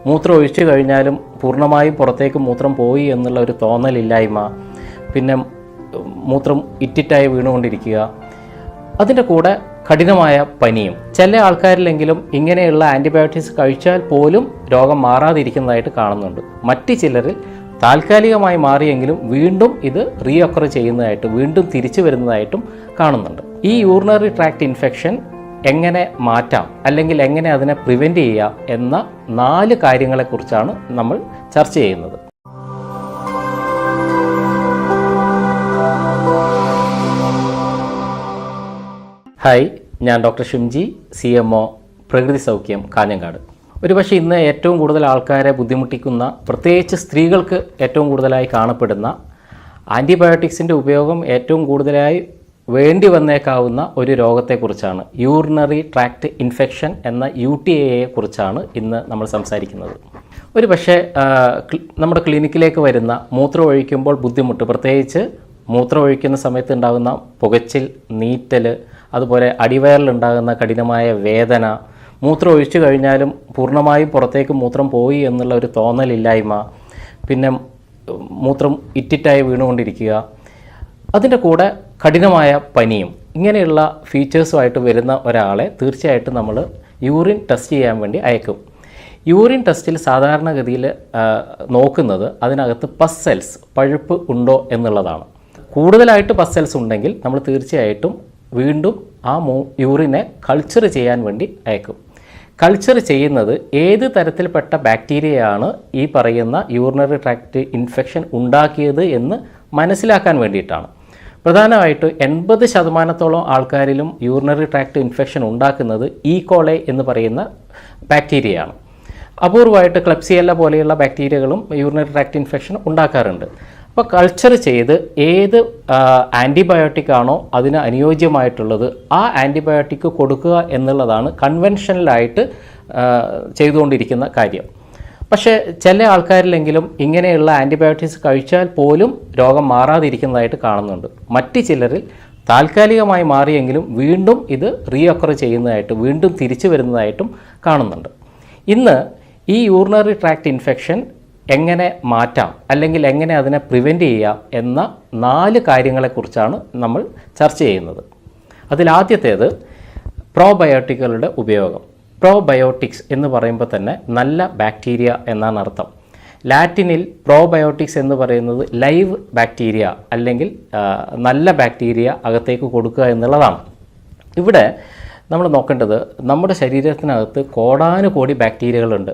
മൂത്രം ഒഴിച്ചു കഴിഞ്ഞാലും പൂർണ്ണമായും പുറത്തേക്ക് മൂത്രം പോയി എന്നുള്ള ഒരു തോന്നലില്ലായ്മ, പിന്നെ മൂത്രം ഇറ്റിറ്റായി വീണുകൊണ്ടിരിക്കുക, അതിൻ്റെ കൂടെ കഠിനമായ പനിയും. ചില ആൾക്കാരിലെങ്കിലും ഇങ്ങനെയുള്ള ആൻറ്റിബയോട്ടിക്സ് കഴിച്ചാൽ പോലും രോഗം മാറാതിരിക്കുന്നതായിട്ട് കാണുന്നുണ്ട്. മറ്റ് ചിലരിൽ താൽക്കാലികമായി മാറിയെങ്കിലും വീണ്ടും ഇത് റീഒക്കർ ചെയ്യുന്നതായിട്ട്, വീണ്ടും തിരിച്ചു വരുന്നതായിട്ടും കാണുന്നുണ്ട്. ഈ യൂറിനറി ട്രാക്ട് ഇൻഫെക്ഷൻ എങ്ങനെ മാറ്റാം, അല്ലെങ്കിൽ എങ്ങനെ അതിനെ പ്രിവെൻറ്റ് ചെയ്യാം എന്ന 4 കാര്യങ്ങളെക്കുറിച്ചാണ് നമ്മൾ ചർച്ച ചെയ്യുന്നത്. ഹായ്, ഞാൻ ഡോക്ടർ ഷിംജി, CMO പ്രകൃതി സൗഖ്യം, കാഞ്ഞങ്ങാട്. ഒരുപക്ഷെ ഇന്ന് ഏറ്റവും കൂടുതൽ ആൾക്കാരെ ബുദ്ധിമുട്ടിക്കുന്ന, പ്രത്യേകിച്ച് സ്ത്രീകൾക്ക് ഏറ്റവും കൂടുതലായി കാണപ്പെടുന്ന ആൻറ്റിബയോട്ടിക്സിൻ്റെ ഉപയോഗം ഏറ്റവും കൂടുതലായി വേണ്ടി വന്നേക്കാവുന്ന ഒരു രോഗത്തെക്കുറിച്ചാണ്, യൂറിനറി ട്രാക്ട് ഇൻഫെക്ഷൻ എന്ന UTI കുറിച്ചാണ് ഇന്ന് നമ്മൾ സംസാരിക്കുന്നത്. ഒരു പക്ഷേ നമ്മുടെ ക്ലിനിക്കിലേക്ക് വരുന്ന മൂത്രം ഒഴിക്കുമ്പോൾ ബുദ്ധിമുട്ട്, പ്രത്യേകിച്ച് മൂത്രം ഒഴിക്കുന്ന സമയത്ത് ഉണ്ടാകുന്ന പുകച്ചിൽ, നീറ്റൽ, അതുപോലെ അടിവയറിലുണ്ടാകുന്ന കഠിനമായ വേദന, മൂത്രം ഒഴിച്ചു കഴിഞ്ഞാലും പൂർണ്ണമായും പുറത്തേക്ക് മൂത്രം പോയി എന്നുള്ള ഒരു തോന്നലില്ലായ്മ, പിന്നെ മൂത്രം ഇറ്റിറ്റായി വീണുകൊണ്ടിരിക്കുക, അതിൻ്റെ കൂടെ കഠിനമായ പനിയും, ഇങ്ങനെയുള്ള ഫീച്ചേഴ്സുമായിട്ട് വരുന്ന ഒരാളെ തീർച്ചയായിട്ടും നമ്മൾ യൂറിൻ ടെസ്റ്റ് ചെയ്യാൻ വേണ്ടി അയക്കും. യൂറിൻ ടെസ്റ്റിൽ സാധാരണഗതിയിൽ നോക്കുന്നത് അതിനകത്ത് പസ് സെൽസ്, പഴുപ്പ് ഉണ്ടോ എന്നുള്ളതാണ്. കൂടുതലായിട്ട് പസ് സെൽസ് ഉണ്ടെങ്കിൽ നമ്മൾ തീർച്ചയായിട്ടും വീണ്ടും ആ യൂറിനെ കൾച്ചർ ചെയ്യാൻ വേണ്ടി അയക്കും. കൾച്ചർ ചെയ്യുന്നത് ഏത് തരത്തിൽപ്പെട്ട ബാക്ടീരിയയാണ് ഈ പറയുന്ന യൂറിനറി ട്രാക്ട് ഇൻഫെക്ഷൻ ഉണ്ടാക്കിയത് എന്ന് മനസ്സിലാക്കാൻ വേണ്ടിയിട്ടാണ്. പ്രധാനമായിട്ട് 80% ആൾക്കാരിലും യൂറിനറി ട്രാക്ട് ഇൻഫെക്ഷൻ ഉണ്ടാക്കുന്നത് കോളൈ എന്ന് പറയുന്ന ബാക്ടീരിയയാണ്. അപൂർവമായിട്ട് ക്ലെപ്സിയെല്ല പോലെയുള്ള ബാക്ടീരിയകളും യൂറിനറി ട്രാക്ട് ഇൻഫെക്ഷൻ ഉണ്ടാക്കാറുണ്ട്. അപ്പോൾ കൾച്ചർ ചെയ്ത് ഏത് ആൻറ്റിബയോട്ടിക് ആണോ അതിന് അനുയോജ്യമായിട്ടുള്ളത് ആ ആൻറ്റിബയോട്ടിക് കൊടുക്കുക എന്നുള്ളതാണ് കൺവെൻഷനലായിട്ട് ചെയ്തുകൊണ്ടിരിക്കുന്ന കാര്യം. പക്ഷേ ചില ആൾക്കാരിലെങ്കിലും ഇങ്ങനെയുള്ള ആൻറ്റിബയോട്ടിക്സ് കഴിച്ചാൽ പോലും രോഗം മാറാതിരിക്കുന്നതായിട്ട് കാണുന്നുണ്ട്. മറ്റ് ചിലരിൽ താൽക്കാലികമായി മാറിയെങ്കിലും വീണ്ടും ഇത് റീഒക്കർ ചെയ്യുന്നതായിട്ട്, വീണ്ടും തിരിച്ചു വരുന്നതായിട്ടും കാണുന്നുണ്ട്. ഇന്ന് ഈ യൂറിനറി ട്രാക്ട് ഇൻഫെക്ഷൻ എങ്ങനെ മാറ്റാം, അല്ലെങ്കിൽ എങ്ങനെ അതിനെ പ്രിവെൻറ്റ് ചെയ്യാം എന്ന 4 കാര്യങ്ങളെക്കുറിച്ചാണ് നമ്മൾ ചർച്ച ചെയ്യുന്നത്. അതിലാദ്യത്തേത് പ്രോബയോട്ടിക്കുകളുടെ ഉപയോഗം. പ്രോബയോട്ടിക്സ് എന്ന് പറയുമ്പോൾ തന്നെ നല്ല ബാക്ടീരിയ എന്നാണ് അർത്ഥം. ലാറ്റിനിൽ പ്രോബയോട്ടിക്സ് എന്ന് പറയുന്നത് ലൈവ് ബാക്ടീരിയ, അല്ലെങ്കിൽ നല്ല ബാക്ടീരിയ അകത്തേക്ക് കൊടുക്കുക എന്നുള്ളതാണ്. ഇവിടെ നമ്മൾ നോക്കേണ്ടത്, നമ്മുടെ ശരീരത്തിനകത്ത് കോടാനുകോടി ബാക്ടീരിയകളുണ്ട്.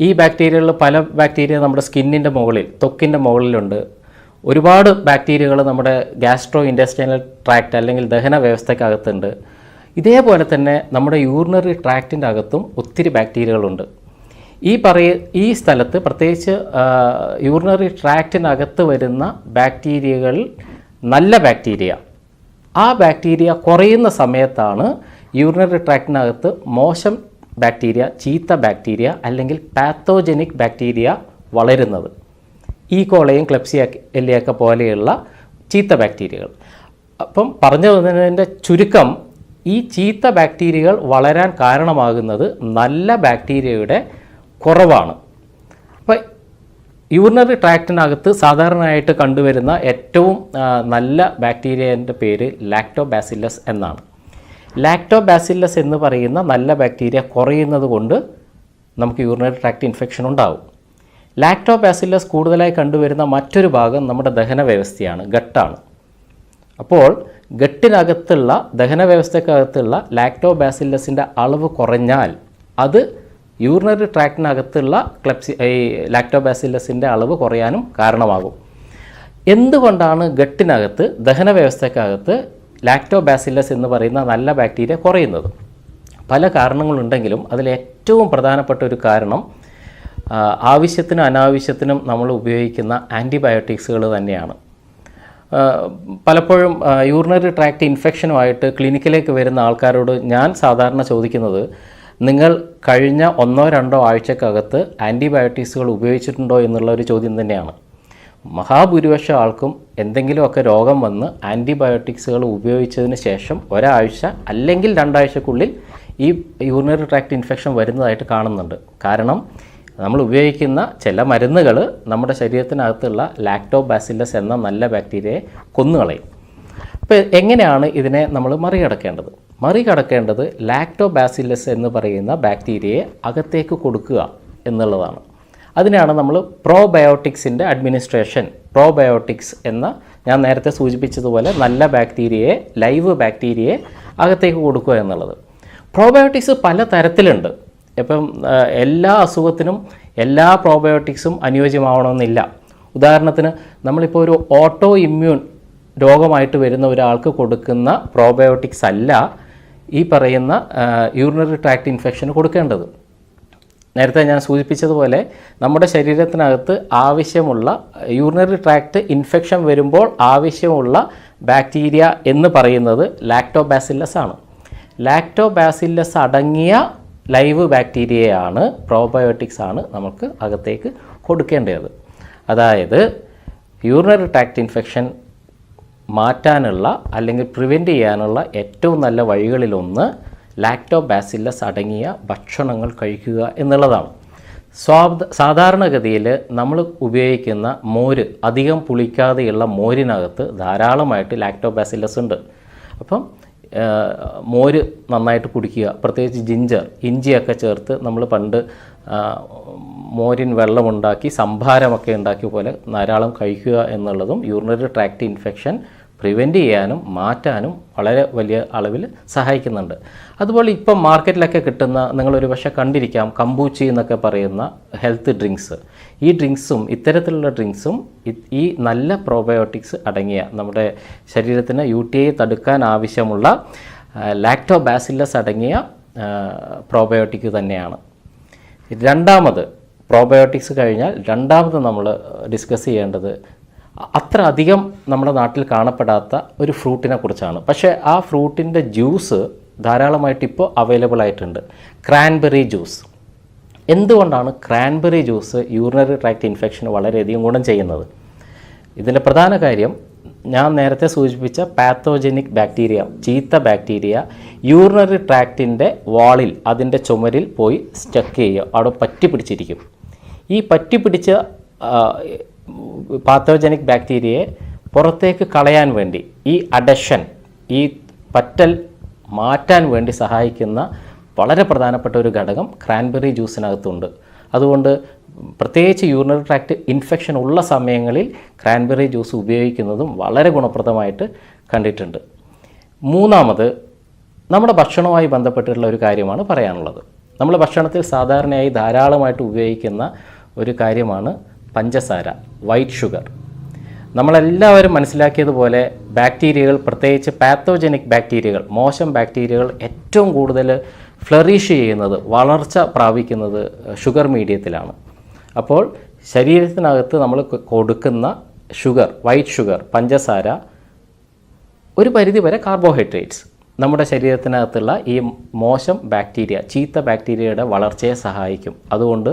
ഈ ബാക്ടീരിയകളിൽ പല ബാക്ടീരിയ നമ്മുടെ സ്കിന്നിൻ്റെ മുകളിൽ, ത്വക്കിൻ്റെ മുകളിലുണ്ട്. ഒരുപാട് ബാക്ടീരിയകൾ നമ്മുടെ ഗാസ്ട്രോ ഇൻറ്റെസ്റ്റൈനൽ ട്രാക്റ്റ് അല്ലെങ്കിൽ ദഹന വ്യവസ്ഥയ്ക്കകത്തുണ്ട്. ഇതേപോലെ തന്നെ നമ്മുടെ യൂറിനറി ട്രാക്റ്റിൻ്റെ അകത്തും ഒത്തിരി ബാക്ടീരിയകളുണ്ട്. ഈ സ്ഥലത്ത് പ്രത്യേകിച്ച് യൂറിനറി ട്രാക്റ്റിനകത്ത് വരുന്ന ബാക്ടീരിയകൾ നല്ല ബാക്ടീരിയ, ആ ബാക്ടീരിയ കുറയുന്ന സമയത്താണ് യൂറിനറി ട്രാക്റ്റിനകത്ത് മോശം ബാക്ടീരിയ, ചീത്ത ബാക്ടീരിയ അല്ലെങ്കിൽ പാത്തോജനിക് ബാക്ടീരിയ വളരുന്നത്. കോളയും ക്ലെപ്സിയെല്ലയൊക്കെ പോലെയുള്ള ചീത്ത ബാക്ടീരിയകൾ. അപ്പം പറഞ്ഞു വന്നതിൻ്റെ ചുരുക്കം, ഈ ചീത്ത ബാക്ടീരിയകൾ വളരാൻ കാരണമാകുന്നത് നല്ല ബാക്ടീരിയയുടെ കുറവാണ്. അപ്പം യൂറിനറി ട്രാക്റ്റിനകത്ത് സാധാരണയായിട്ട് കണ്ടുവരുന്ന ഏറ്റവും നല്ല ബാക്ടീരിയൻ്റെ പേര് ലാക്ടോബാസില്ലസ് എന്നാണ്. ലാക്ടോബാസില്ലസ് എന്ന് പറയുന്ന നല്ല ബാക്ടീരിയ കുറയുന്നത് കൊണ്ട് നമുക്ക് യൂറിനറി ട്രാക്ട് ഇൻഫെക്ഷൻ ഉണ്ടാവും. ലാക്ടോബാസില്ലസ് കൂടുതലായി കണ്ടുവരുന്ന മറ്റൊരു ഭാഗം നമ്മുടെ ദഹന വ്യവസ്ഥയാണ്, ഗട്ടാണ്. അപ്പോൾ ഗട്ടിനകത്തുള്ള ദഹന വ്യവസ്ഥക്കകത്തുള്ള ലാക്ടോബാസില്ലസിൻ്റെ അളവ് കുറഞ്ഞാൽ അത് യൂറിനറി ട്രാക്റ്റിനകത്തുള്ള ലാക്ടോബാസില്ലസിൻ്റെ അളവ് കുറയാനും കാരണമാകും. എന്തുകൊണ്ടാണ് ഗട്ടിനകത്ത്, ദഹന വ്യവസ്ഥക്കകത്ത് ലാക്ടോബാസില്ലസ് എന്ന് പറയുന്ന നല്ല ബാക്ടീരിയ കുറയുന്നത്? പല കാരണങ്ങളുണ്ടെങ്കിലും അതിലേറ്റവും പ്രധാനപ്പെട്ട ഒരു കാരണം ആവശ്യത്തിനും അനാവശ്യത്തിനും നമ്മൾ ഉപയോഗിക്കുന്ന ആൻറ്റിബയോട്ടിക്സുകൾ തന്നെയാണ്. പലപ്പോഴും യൂറിനറി ട്രാക്ട് ഇൻഫെക്ഷനുമായിട്ട് ക്ലിനിക്കിലേക്ക് വരുന്ന ആൾക്കാരോട് ഞാൻ സാധാരണ ചോദിക്കുന്നത്, നിങ്ങൾ കഴിഞ്ഞ 1-2 ആഴ്ചക്കകത്ത് ആൻറ്റിബയോട്ടിക്സുകൾ ഉപയോഗിച്ചിട്ടുണ്ടോ എന്നുള്ള ഒരു ചോദ്യം തന്നെയാണ്. മഹാഭൂരിപക്ഷം ആൾക്കും എന്തെങ്കിലുമൊക്കെ രോഗം വന്ന് ആൻറ്റിബയോട്ടിക്സുകൾ ഉപയോഗിച്ചതിന് ശേഷം ഒരാഴ്ച അല്ലെങ്കിൽ 2 ആഴ്ചക്കുള്ളിൽ ഈ യൂറിനറി ട്രാക്ട് ഇൻഫെക്ഷൻ വരുന്നതായിട്ട് കാണുന്നുണ്ട്. കാരണം നമ്മൾ ഉപയോഗിക്കുന്ന ചില മരുന്നുകൾ നമ്മുടെ ശരീരത്തിനകത്തുള്ള ലാക്ടോബാസില്ലസ് എന്ന നല്ല ബാക്ടീരിയയെ കൊന്നുകളയും. അപ്പോൾ എങ്ങനെയാണ് ഇതിനെ നമ്മൾ മറികടക്കേണ്ടത് ലാക്ടോബാസില്ലസ് എന്ന് പറയുന്ന ബാക്ടീരിയയെ അകത്തേക്ക് കൊടുക്കുക എന്നുള്ളതാണ്. അതിനാണ് നമ്മൾ പ്രോബയോട്ടിക്സിൻ്റെ അഡ്മിനിസ്ട്രേഷൻ. പ്രോബയോട്ടിക്സ് എന്ന ഞാൻ നേരത്തെ സൂചിപ്പിച്ചതുപോലെ നല്ല ബാക്ടീരിയയെ, ലൈവ് ബാക്ടീരിയയെ അകത്തേക്ക് കൊടുക്കുക എന്നുള്ളത്. പ്രോബയോട്ടിക്സ് പല തരത്തിലുണ്ട്. ഇപ്പം എല്ലാ അസുഖത്തിനും എല്ലാ പ്രോബയോട്ടിക്സും അനുയോജ്യമാവണമെന്നില്ല. ഉദാഹരണത്തിന് നമ്മളിപ്പോൾ ഒരു ഓട്ടോ ഇമ്മ്യൂൺ രോഗമായിട്ട് വരുന്ന ഒരാൾക്ക് കൊടുക്കുന്ന പ്രോബയോട്ടിക്സ് അല്ല ഈ പറയുന്ന യൂറിനറി ട്രാക്ട് ഇൻഫെക്ഷന് കൊടുക്കേണ്ടത്. നേരത്തെ ഞാൻ സൂചിപ്പിച്ചതുപോലെ നമ്മുടെ ശരീരത്തിനകത്ത് ആവശ്യമുള്ള യൂറിനറി ട്രാക്ട് ഇൻഫെക്ഷൻ വരുമ്പോൾ ആവശ്യമുള്ള ബാക്ടീരിയ എന്ന് പറയുന്നത് ലാക്ടോബാസില്ലസ് ആണ്. ലാക്ടോബാസില്ലസ് അടങ്ങിയ ലൈവ് ബാക്ടീരിയയാണ്, പ്രോബയോട്ടിക്സ് ആണ് നമുക്ക് അകത്തേക്ക് കൊടുക്കേണ്ടത്. അതായത് യൂറിനറി ട്രാക്ട് ഇൻഫെക്ഷൻ മാറ്റാനുള്ള അല്ലെങ്കിൽ പ്രിവെൻറ്റ് ചെയ്യാനുള്ള ഏറ്റവും നല്ല വഴികളിലൊന്ന് ലാക്ടോബാസില്ലസ് അടങ്ങിയ ഭക്ഷണങ്ങൾ കഴിക്കുക എന്നുള്ളതാണ്. സാധാരണഗതിയിൽ നമ്മൾ ഉപയോഗിക്കുന്ന മോര്, അധികം പുളിക്കാതെയുള്ള മോരിനകത്ത് ധാരാളമായിട്ട് ലാക്ടോബാസില്ലസ് ഉണ്ട്. അപ്പം മോര് നന്നായിട്ട് കുടിക്കുക, പ്രത്യേകിച്ച് ജിഞ്ചർ, ഇഞ്ചിയൊക്കെ ചേർത്ത് നമ്മൾ പണ്ട് മോരിൻ വെള്ളമുണ്ടാക്കി സംഭാരമൊക്കെ ഉണ്ടാക്കിയ പോലെ ധാരാളം കഴിക്കുക എന്നുള്ളതും യൂറിനറി ട്രാക്ട് ഇൻഫെക്ഷൻ പ്രിവെൻറ്റ് ചെയ്യാനും മാറ്റാനും വളരെ വലിയ അളവിൽ സഹായിക്കുന്നുണ്ട്. അതുപോലെ ഇപ്പം മാർക്കറ്റിലൊക്കെ കിട്ടുന്ന, നിങ്ങളൊരു പക്ഷേ കണ്ടിരിക്കാം, കമ്പൂച്ചി എന്നൊക്കെ പറയുന്ന ഹെൽത്ത് ഡ്രിങ്ക്സ്. ഈ ഡ്രിങ്ക്സും ഇത്തരത്തിലുള്ള ഡ്രിങ്ക്സും ഈ നല്ല പ്രോബയോട്ടിക്സ് അടങ്ങിയ, നമ്മുടെ ശരീരത്തിന് UTI തടുക്കാൻ ആവശ്യമുള്ള ലാക്ടോബാസില്ലസ് അടങ്ങിയ പ്രോബയോട്ടിക് തന്നെയാണ്. രണ്ടാമത്, പ്രോബയോട്ടിക്സ് കഴിഞ്ഞാൽ രണ്ടാമത് നമ്മൾ ഡിസ്കസ് ചെയ്യേണ്ടത് അത്ര അധികം നമ്മുടെ നാട്ടിൽ കാണപ്പെടാത്ത ഒരു ഫ്രൂട്ടിനെ കുറിച്ചാണ്. പക്ഷേ ആ ഫ്രൂട്ടിൻ്റെ ജ്യൂസ് ധാരാളമായിട്ട് ഇപ്പോൾ അവൈലബിൾ ആയിട്ടുണ്ട്. Cranberry juice. എന്തുകൊണ്ടാണ് ക്രാൻബെറി ജ്യൂസ് യൂറിനറി ട്രാക്ട് ഇൻഫെക്ഷന് വളരെയധികം ഗുണം ചെയ്യുന്നത്? ഇതിൻ്റെ പ്രധാന കാര്യം ഞാൻ നേരത്തെ സൂചിപ്പിച്ച പാത്തോജനിക് ബാക്ടീരിയ, ചീത്ത ബാക്ടീരിയ യൂറിനറി ട്രാക്റ്റിൻ്റെ വാളിൽ, അതിൻ്റെ ചുമരിൽ പോയി സ്റ്റക്ക് ചെയ്യുക, അവിടെ പറ്റി പിടിച്ചിരിക്കും. ഈ പറ്റി പിടിച്ച പാത്തോജനിക് ബാക്ടീരിയയെ പുറത്തേക്ക് കളയാൻ വേണ്ടി, ഈ അഡഷൻ, ഈ പറ്റൽ മാറ്റാൻ വേണ്ടി സഹായിക്കുന്ന വളരെ പ്രധാനപ്പെട്ട ഒരു ഘടകം ക്രാൻബെറി ജ്യൂസിനകത്തുണ്ട്. അതുകൊണ്ട് പ്രത്യേകിച്ച് യൂറിനറി ട്രാക്ട് ഇൻഫെക്ഷൻ ഉള്ള സമയങ്ങളിൽ ക്രാൻബെറി ജ്യൂസ് ഉപയോഗിക്കുന്നതും വളരെ ഗുണപ്രദമായിട്ട് കണ്ടിട്ടുണ്ട്. മൂന്നാമത്, നമ്മുടെ ഭക്ഷണവുമായി ബന്ധപ്പെട്ടിട്ടുള്ള ഒരു കാര്യമാണ് പറയാനുള്ളത്. നമ്മൾ ഭക്ഷണത്തിൽ സാധാരണയായി ധാരാളമായിട്ട് ഉപയോഗിക്കുന്ന ഒരു കാര്യമാണ് പഞ്ചസാര, വൈറ്റ് ഷുഗർ. നമ്മളെല്ലാവരും മനസ്സിലാക്കിയതുപോലെ ബാക്ടീരിയകൾ, പ്രത്യേകിച്ച് പാത്തോജനിക് ബാക്ടീരിയകൾ, മോശം ബാക്ടീരിയകൾ ഏറ്റവും കൂടുതൽ ഫ്ലറിഷ് ചെയ്യുന്നത്, വളർച്ച പ്രാപിക്കുന്നത് ഷുഗർ മീഡിയത്തിലാണ്. അപ്പോൾ ശരീരത്തിനകത്ത് നമ്മൾ കൊടുക്കുന്ന ഷുഗർ, വൈറ്റ് ഷുഗർ, പഞ്ചസാര, ഒരു പരിധിവരെ കാർബോഹൈഡ്രേറ്റ്സ് നമ്മുടെ ശരീരത്തിനകത്തുള്ള ഈ മോശം ബാക്ടീരിയ, ചീത്ത ബാക്ടീരിയയുടെ വളർച്ചയെ സഹായിക്കും. അതുകൊണ്ട്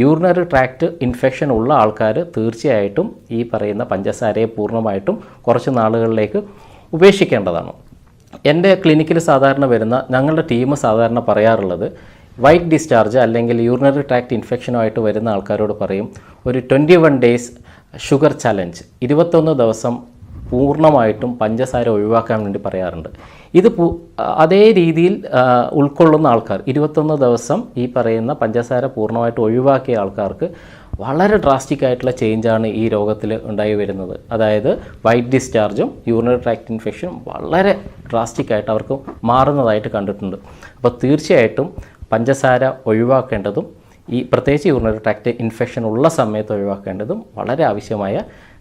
യൂറിനറി ട്രാക്ട് ഇൻഫെക്ഷൻ ഉള്ള ആൾക്കാർ തീർച്ചയായിട്ടും ഈ പറയുന്ന പഞ്ചസാരയെ പൂർണ്ണമായിട്ടും കുറച്ച് നാളുകളിലേക്ക് ഉപേക്ഷിക്കേണ്ടതാണ്. എൻ്റെ ക്ലിനിക്കിൽ സാധാരണ വരുന്ന, ഞങ്ങളുടെ ടീം സാധാരണ പറയാറുള്ളത്, വൈറ്റ് ഡിസ്ചാർജ് അല്ലെങ്കിൽ യൂറിനറി ട്രാക്ട് ഇൻഫെക്ഷനുമായിട്ട് വരുന്ന ആൾക്കാരോട് പറയും, ഒരു 21 days ഷുഗർ ചലഞ്ച്, 21 ദിവസം പൂർണ്ണമായിട്ടും പഞ്ചസാര ഒഴിവാക്കാൻ വേണ്ടി പറയാറുണ്ട്. ഇത് അതേ രീതിയിൽ ഉൾക്കൊള്ളുന്ന ആൾക്കാർ, 21 ദിവസം ഈ പറയുന്ന പഞ്ചസാര പൂർണ്ണമായിട്ട് ഒഴിവാക്കിയ ആൾക്കാർക്ക് വളരെ ഡ്രാസ്റ്റിക് ആയിട്ടുള്ള ചേഞ്ചാണ് ഈ രോഗത്തിൽ ഉണ്ടായി വരുന്നത്. അതായത് വൈറ്റ് ഡിസ്ചാർജും യൂറിനറി ട്രാക്ട് ഇൻഫെക്ഷനും വളരെ ഡ്രാസ്റ്റിക് ആയിട്ട് അവർക്ക് മാറുന്നതായിട്ട് കണ്ടിട്ടുണ്ട്. അപ്പോൾ തീർച്ചയായിട്ടും പഞ്ചസാര ഒഴിവാക്കേണ്ടതും, ഈ പ്രത്യേകിച്ച് യൂറിനറി ട്രാക്ട് ഇൻഫെക്ഷൻ ഉള്ള സമയത്ത് ഒഴിവാക്കേണ്ടതും വളരെ ആവശ്യമായ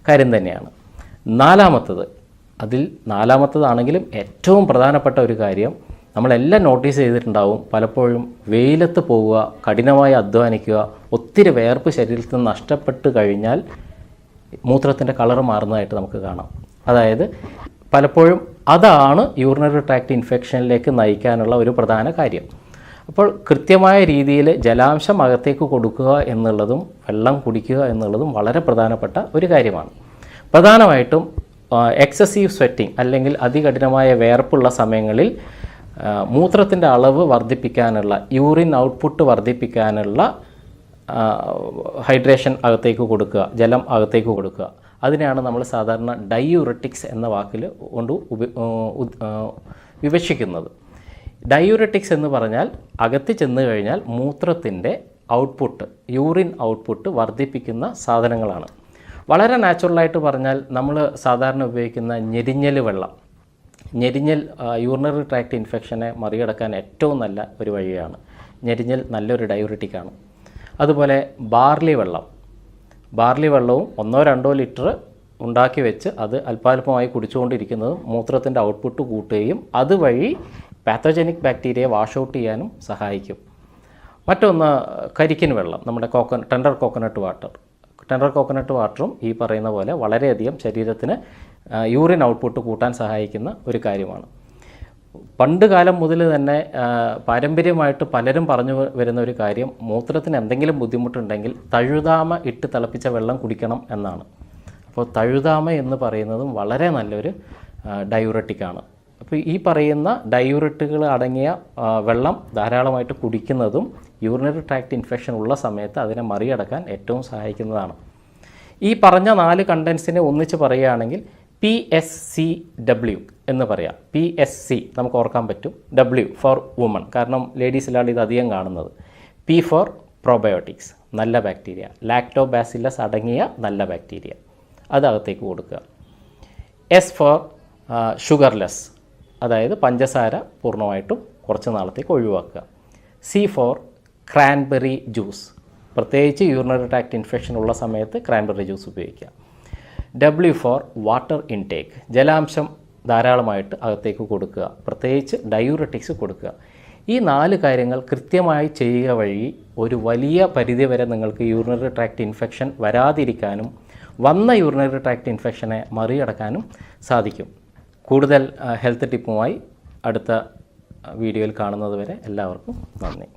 കാര്യം തന്നെയാണ്. നാലാമത്തതാണെങ്കിലും ഏറ്റവും പ്രധാനപ്പെട്ട ഒരു കാര്യം, നമ്മളെല്ലാം നോട്ടീസ് ചെയ്തിട്ടുണ്ടാവും, പലപ്പോഴും വെയിലത്ത് പോവുക, കഠിനമായി അധ്വാനിക്കുക, ഒത്തിരി വേർപ്പ് ശരീരത്തിൽ നിന്ന് നഷ്ടപ്പെട്ട് കഴിഞ്ഞാൽ മൂത്രത്തിൻ്റെ കളർ മാറുന്നതായിട്ട് നമുക്ക് കാണാം. അതായത് പലപ്പോഴും അതാണ് യൂറിനറി ട്രാക്ട് ഇൻഫെക്ഷനിലേക്ക് നയിക്കാനുള്ള ഒരു പ്രധാന കാര്യം. അപ്പോൾ കൃത്യമായ രീതിയിൽ ജലാംശം അകത്തേക്ക് കൊടുക്കുക എന്നുള്ളതും വെള്ളം കുടിക്കുക എന്നുള്ളതും വളരെ പ്രധാനപ്പെട്ട ഒരു കാര്യമാണ്. പ്രധാനമായിട്ടും എക്സസീവ് സ്വെറ്റിംഗ് അല്ലെങ്കിൽ അതികഠിനമായ വേർപ്പുള്ള സമയങ്ങളിൽ മൂത്രത്തിൻ്റെ അളവ് വർദ്ധിപ്പിക്കാനുള്ള, യൂറിൻ ഔട്ട്പുട്ട് വർദ്ധിപ്പിക്കാനുള്ള ഹൈഡ്രേഷൻ അകത്തേക്ക് കൊടുക്കുക, ജലം അകത്തേക്ക് കൊടുക്കുക. അതിനെയാണ് നമ്മൾ സാധാരണ ഡയൂററ്റിക്സ് എന്ന വാക്കിൽ കൊണ്ട് വിവക്ഷിക്കുന്നത്. ഡയൂററ്റിക്സ് എന്ന് പറഞ്ഞാൽ അകത്ത് ചെന്ന് കഴിഞ്ഞാൽ മൂത്രത്തിൻ്റെ ഔട്ട്പുട്ട്, യൂറിൻ ഔട്ട്പുട്ട് വർദ്ധിപ്പിക്കുന്ന സാധനങ്ങളാണ്. വളരെ നാച്ചുറലായിട്ട് പറഞ്ഞാൽ നമ്മൾ സാധാരണ ഉപയോഗിക്കുന്ന ഞെരിഞ്ഞൽ വെള്ളം, ഞെരിഞ്ഞൽ യൂറിനറി ട്രാക്ട് ഇൻഫെക്ഷനെ മറികടക്കാൻ ഏറ്റവും നല്ല ഒരു വഴിയാണ്. ഞെരിഞ്ഞൽ നല്ലൊരു ഡയൂററ്റിക്കാണ്. അതുപോലെ ബാർലി വെള്ളവും 1-2 ലിറ്റർ ഉണ്ടാക്കി വെച്ച് അത് അല്പാൽപമായി കുടിച്ചുകൊണ്ടിരിക്കുന്നതും മൂത്രത്തിൻ്റെ ഔട്ട്പുട്ട് കൂട്ടുകയും അതുവഴി പാത്തോജനിക് ബാക്ടീരിയയെ വാഷ് ഔട്ട് ചെയ്യാനും സഹായിക്കും. മറ്റൊന്ന് കരിക്കിൻ വെള്ളം, നമ്മുടെ ടെൻഡർ കോക്കനട്ട് വാട്ടറും ഈ പറയുന്ന പോലെ വളരെയധികം ശരീരത്തിന് യൂറിൻ ഔട്ട്പുട്ട് കൂട്ടാൻ സഹായിക്കുന്ന ഒരു കാര്യമാണ്. പണ്ട് കാലം മുതൽ തന്നെ പാരമ്പര്യമായിട്ട് പലരും പറഞ്ഞു വരുന്ന ഒരു കാര്യം, മൂത്രത്തിന് എന്തെങ്കിലും ബുദ്ധിമുട്ടുണ്ടെങ്കിൽ തഴുതാമ ഇട്ട് തിളപ്പിച്ച വെള്ളം കുടിക്കണം എന്നാണ്. അപ്പോൾ തഴുതാമ എന്ന് പറയുന്നതും വളരെ നല്ലൊരു ഡയൂററ്റിക്കാണ്. അപ്പോൾ ഈ പറയുന്ന ഡയൂററ്റുകൾ അടങ്ങിയ വെള്ളം ധാരാളമായിട്ട് കുടിക്കുന്നതും യൂറിനറി ട്രാക്ട് ഇൻഫെക്ഷൻ ഉള്ള സമയത്ത് അതിനെ മറികടക്കാൻ ഏറ്റവും സഹായിക്കുന്നതാണ്. ഈ പറഞ്ഞ 4 കണ്ടൻസിനെ ഒന്നിച്ച് പറയുകയാണെങ്കിൽ PSCW എന്ന് പറയാം. PSC നമുക്ക് ഓർക്കാൻ പറ്റും. W ഫോർ വുമൺ, കാരണം ലേഡീസിലാണ് ഇത് അധികം കാണുന്നത്. P ഫോർ പ്രോബയോട്ടിക്സ്, നല്ല ബാക്ടീരിയ, ലാക്ടോബാസില്ലസ് അടങ്ങിയ നല്ല ബാക്ടീരിയ, അത് അകത്തേക്ക് കൊടുക്കുക. S ഫോർ ഷുഗർലെസ്, അതായത് പഞ്ചസാര പൂർണ്ണമായിട്ടും കുറച്ച് നാളത്തേക്ക് ഒഴിവാക്കുക. C ഫോർ ക്രാൻബെറി ജ്യൂസ്, പ്രത്യേകിച്ച് യൂറിനറി ട്രാക്ട് ഇൻഫെക്ഷൻ ഉള്ള സമയത്ത് ക്രാൻബെറി ജ്യൂസ് ഉപയോഗിക്കുക. W ഫോർ വാട്ടർ ഇൻടേക്ക്, ജലാംശം ധാരാളമായിട്ട് അകത്തേക്ക് കൊടുക്കുക, പ്രത്യേകിച്ച് ഡയൂററ്റിക്സ് കൊടുക്കുക. ഈ 4 കാര്യങ്ങൾ കൃത്യമായി ചെയ്യുക വഴി ഒരു വലിയ പരിധിവരെ നിങ്ങൾക്ക് യൂറിനറി ട്രാക്ട് ഇൻഫെക്ഷൻ വരാതിരിക്കാനും വന്ന യൂറിനറി ട്രാക്ട് ഇൻഫെക്ഷനെ മറികടക്കാനും സാധിക്കും. കൂടുതൽ ഹെൽത്ത് ടിപ്പുമായി അടുത്ത വീഡിയോയിൽ കാണുന്നത് വരെ എല്ലാവർക്കും നന്ദി.